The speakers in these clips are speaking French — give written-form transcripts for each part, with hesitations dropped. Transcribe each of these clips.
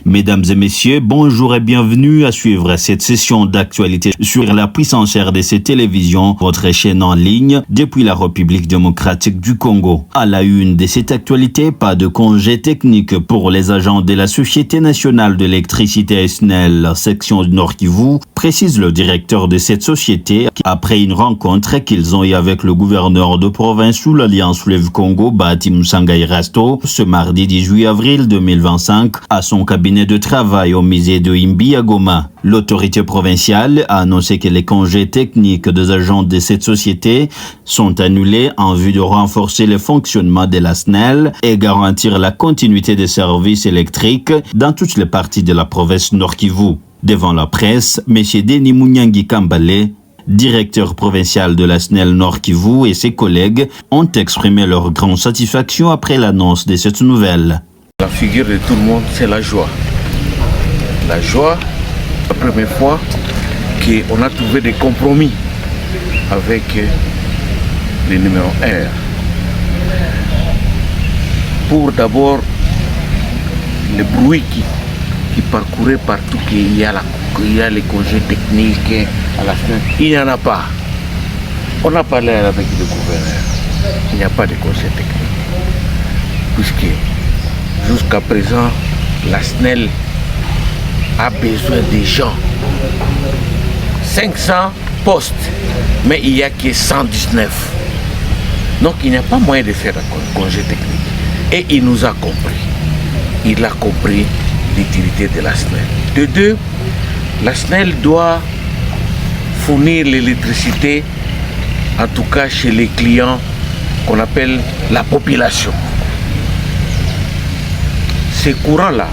Mesdames et messieurs, bonjour et bienvenue à suivre cette session d'actualité sur la puissance RDC Télévision, votre chaîne en ligne depuis la République démocratique du Congo. À la une de cette actualité, pas de congé technique pour les agents de la Société nationale d'électricité SNEL, section Nord Kivu, précise le directeur de cette société après une rencontre qu'ils ont eue avec le gouverneur de province sous l'Alliance Fleuve Congo, Bahati Musangai Rasto, ce mardi 18 avril 2025 à son cabinet de travail au musée de Imbi à Goma. L'autorité provinciale a annoncé que les congés techniques des agents de cette société sont annulés en vue de renforcer le fonctionnement de la SNEL et garantir la continuité des services électriques dans toutes les parties de la province Nord Kivu. Devant la presse, M. Denis Mounyangi Kambale, directeur provincial de la SNEL Nord Kivu, et ses collègues ont exprimé leur grande satisfaction après l'annonce de cette nouvelle. La figure de tout le monde, c'est la joie. La joie, la première fois qu'on a trouvé des compromis avec les numéros 1. Pour d'abord, le bruit qui parcourait partout, qu'il y a les congés techniques à la fin. Il n'y en a pas. On a parlé avec le gouverneur. Il n'y a pas de congés techniques. Puisque jusqu'à présent, la SNEL a besoin des gens. 500 postes, mais il n'y a que 119. Donc il n'y a pas moyen de faire un congé technique. Et il nous a compris. Il a compris l'utilité de la SNEL. De deux, la SNEL doit fournir l'électricité, en tout cas chez les clients qu'on appelle la population. Ces courants-là,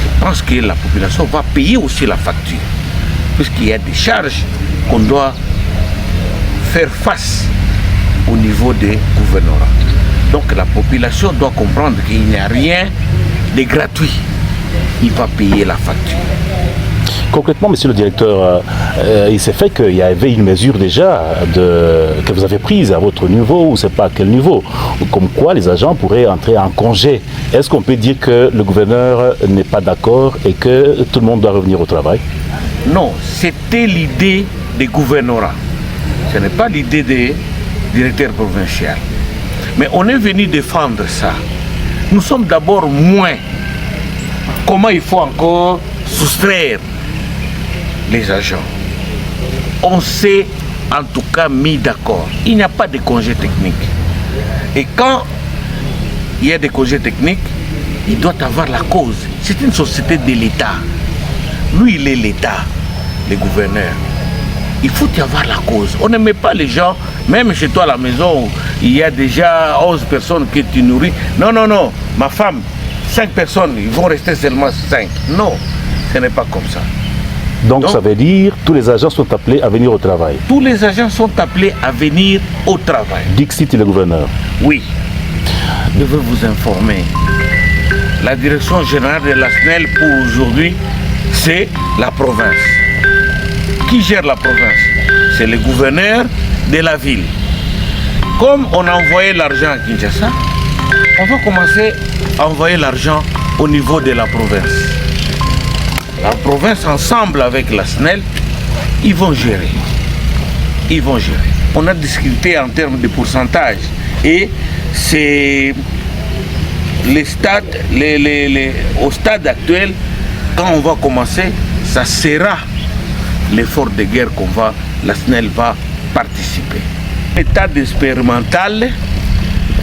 je pense que la population va payer aussi la facture, puisqu'il y a des charges qu'on doit faire face au niveau des gouvernements. Donc la population doit comprendre qu'il n'y a rien de gratuit. Il va payer la facture. Concrètement, monsieur le directeur, il s'est fait qu'il y avait une mesure déjà que vous avez prise à votre niveau, ou je ne sais pas à quel niveau, comme quoi les agents pourraient entrer en congé. Est-ce qu'on peut dire que le gouverneur n'est pas d'accord et que tout le monde doit revenir au travail? Non, c'était l'idée des gouvernorats. Ce n'est pas l'idée des directeurs provinciaux. Mais on est venu défendre ça. Nous sommes d'abord moins. Comment il faut encore soustraire les agents? On s'est en tout cas mis d'accord. Il n'y a pas de congé technique. Et quand il y a des congés techniques, il doit avoir la cause. C'est une société de l'État. Lui, il est l'État, le gouverneur. Il faut y avoir la cause. On ne met pas les gens, même chez toi à la maison, où il y a déjà 11 personnes que tu nourris. Non, non, non, ma femme, 5 personnes, ils vont rester seulement 5. Non, ce n'est pas comme ça. Donc ça veut dire que tous les agents sont appelés à venir au travail. Tous les agents sont appelés à venir au travail. Dixit le gouverneur. Oui. Je veux vous informer. La direction générale de la SNEL pour aujourd'hui, c'est la province. Qui gère la province? C'est le gouverneur de la ville. Comme on a envoyé l'argent à Kinshasa, on va commencer à envoyer l'argent au niveau de la province. La province, ensemble avec la SNEL, ils vont gérer. Ils vont gérer. On a discuté en termes de pourcentage. Et c'est les stades, au stade actuel, quand on va commencer, ça sera l'effort de guerre la SNEL va participer. L'état expérimental,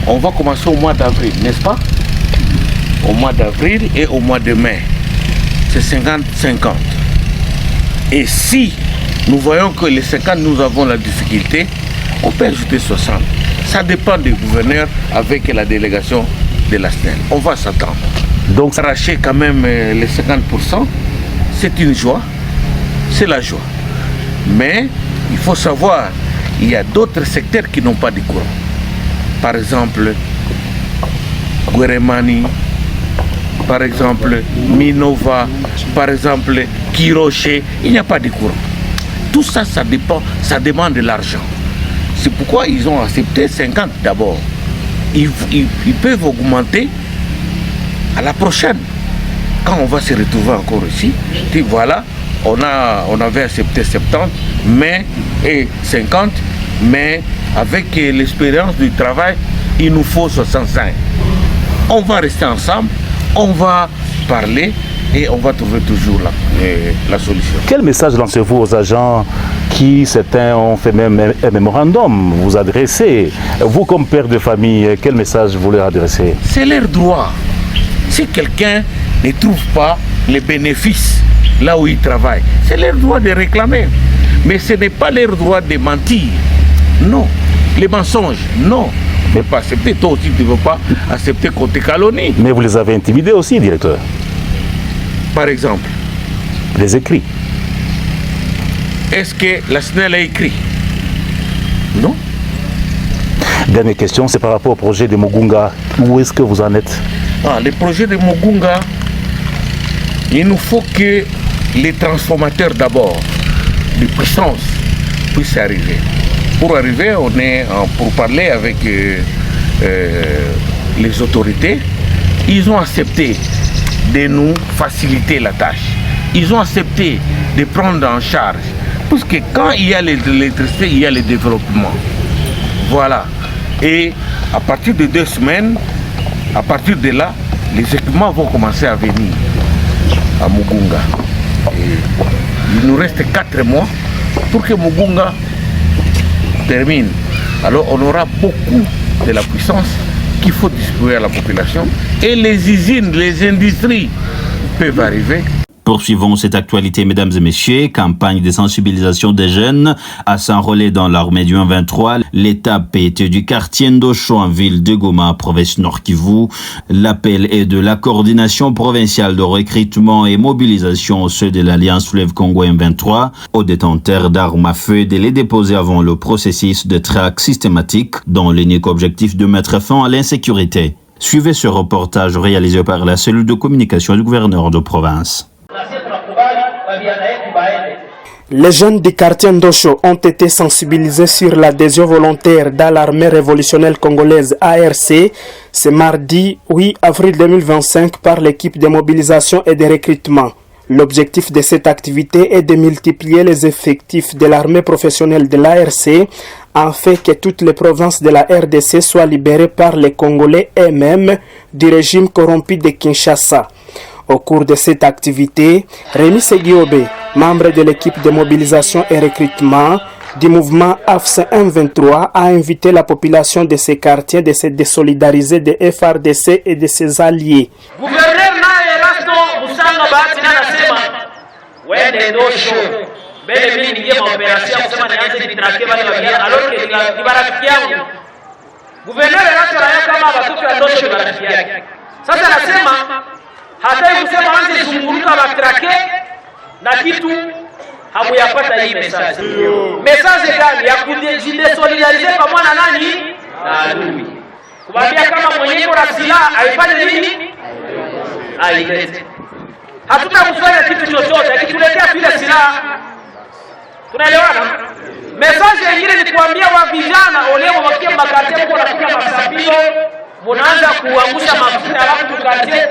on va commencer au mois d'avril, n'est-ce pas? Au mois d'avril et au mois de mai. C'est 50-50. Et si nous voyons que les 50, nous avons la difficulté, on peut ajouter 60. Ça dépend des gouverneurs avec la délégation de la SNEL. On va s'attendre. Donc arracher quand même les 50%, c'est une joie. C'est la joie. Mais il faut savoir, il y a d'autres secteurs qui n'ont pas de courant. Par exemple, Gueremani, par exemple Minova, par exemple Kiroché, il n'y a pas de courant. Tout ça, ça dépend, ça demande de l'argent. C'est pourquoi ils ont accepté 50 d'abord. Ils peuvent augmenter à la prochaine. quand on va se retrouver encore ici, puis voilà, on avait accepté 70, mais, et 50, mais avec l'expérience du travail, il nous faut 65. On va rester ensemble, on va parler et on va trouver toujours la solution. Quel message lancez-vous aux agents qui, certains ont fait même un mémorandum, vous adressez? Vous, comme père de famille, quel message vous leur adressez? C'est leur droit. Si quelqu'un ne trouve pas les bénéfices là où il travaille, c'est leur droit de réclamer. Mais ce n'est pas leur droit de mentir. Non. Les mensonges, non. Ne pas accepter. Toi aussi, tu ne veux pas accepter qu'on te calomnie. Mais vous les avez intimidés aussi, directeur? Par exemple? Les écrits. Est-ce que la SNEL a écrit? Non. Dernière question, c'est par rapport au projet de Mugunga. Où est-ce que vous en êtes? Le projet de Mugunga, il nous faut que les transformateurs d'abord, de puissance, puissent arriver. Pour arriver, on est pour parler avec les autorités. Ils ont accepté de nous faciliter la tâche. Ils ont accepté de prendre en charge. Parce que quand il y a l'électricité, il y a le développement. Voilà. Et à partir de 2 semaines, à partir de là, les équipements vont commencer à venir à Mugunga. Et il nous reste 4 mois pour que Mugunga termine. Alors on aura beaucoup de la puissance qu'il faut distribuer à la population. Et les usines, les industries peuvent arriver. Poursuivons cette actualité, mesdames et messieurs. Campagne de sensibilisation des jeunes à s'enrôler dans l'armée du 1-23. L'étape était du quartier Ndosho en ville de Goma, province Nord Kivu. L'appel est de la coordination provinciale de recrutement et mobilisation, ceux de l'Alliance Fleuve Congo M23, aux détenteurs d'armes à feu de les déposer avant le processus de traque systématique, dont l'unique objectif de mettre fin à l'insécurité. Suivez ce reportage réalisé par la cellule de communication du gouverneur de province. Les jeunes du quartier Ndosho ont été sensibilisés sur l'adhésion volontaire dans l'armée révolutionnaire congolaise ARC ce mardi 8 avril 2025 par l'équipe de mobilisation et de recrutement. L'objectif de cette activité est de multiplier les effectifs de l'armée professionnelle de l'ARC afin que toutes les provinces de la RDC soient libérées par les Congolais eux-mêmes du régime corrompu de Kinshasa. Au cours de cette activité, Rémi Seguiobe, membre de l'équipe de mobilisation et recrutement du mouvement AFC M23, a invité la population de ces quartiers de se désolidariser de FRDC et de ses alliés. Gouverneur naye Rasto Musanga Bahati anasema wende Ndosho mbele mimi ningie maoperasyon kusema nianze nitrake wale wabia alors que ni barafiki yangu. Gouverneur Rasto raia kama watoto wa Ndosho barafiki yake. Sasa anasema hataki kusema anze zunguruka batrake na kitu hamuyapata hii message. Message gani ya kujidesolidarize kwa mwana nani? Na adui. Kubambia kama mwenyewe kwa silaha haifanye nini? Ailete. Hatutakufanya kitu chochote, akituletea vile silaha. Tunaelewana? Message nyingine ni kuambia wa vijana oleo wakie makartie kwa nakuja masafiro, mnaanza kuangusha mafuta alafu tukatie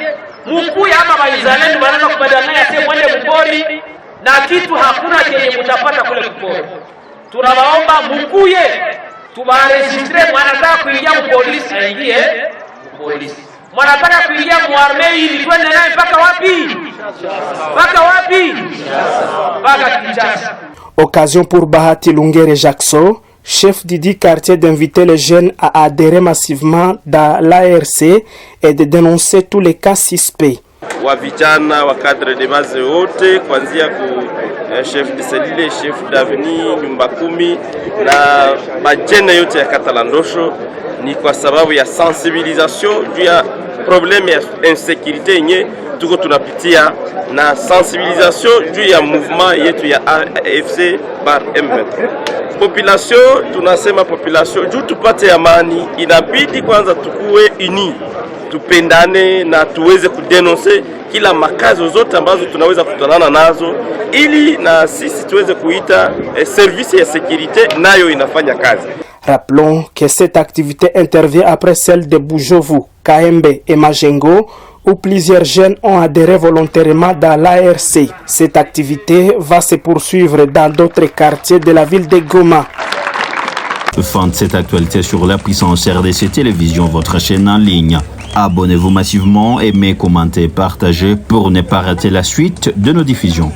mkuya ama waizalendo wanaanza kubadilana ya sehemu mwende mpori na kitu hakuna chenye mtapata kule mpori. Tunawaomba mkuye tubaregistre mwanataka kuingia mpolisi aingie mpolisi. Mwanataka kuingia muarme ili twende naye mpaka wapi? Mpaka wapi? Mpaka Kinshasa. Occasion pour Bahati Lungere Jackson, chef du dit quartier, d'inviter les jeunes à adhérer massivement dans l'ARC et de dénoncer tous les cas suspects. Wa vijana wa cadre de base wote kuanzia ku chef de cellule, chef d'avenue, nyumba 10 na majene yote ya kata la Ndosho, ni kwa sababu ya sensibilisation juu ya problème ya insécurité yenye tuko tunapitia na sensibilisation juu ya mouvement yetu ya AFC par M23. Population, tunasema population juu tupate amani, inabidi kwanza tukue uni, tupendane na tuweze kudenonse kila makazo zote ambazo tunaweza kutanana nazo, ili na sisi tuweze kuita service ya sécurité nayo inafanya kazi. Rappelons que cette activité intervient après celle de Bujovu, Kaembe et Majengo, où plusieurs jeunes ont adhéré volontairement dans l'ARC. Cette activité va se poursuivre dans d'autres quartiers de la ville de Goma. Fin de cette actualité sur la puissance RDC Télévision, votre chaîne en ligne. Abonnez-vous massivement, aimez, commentez, partagez pour ne pas rater la suite de nos diffusions.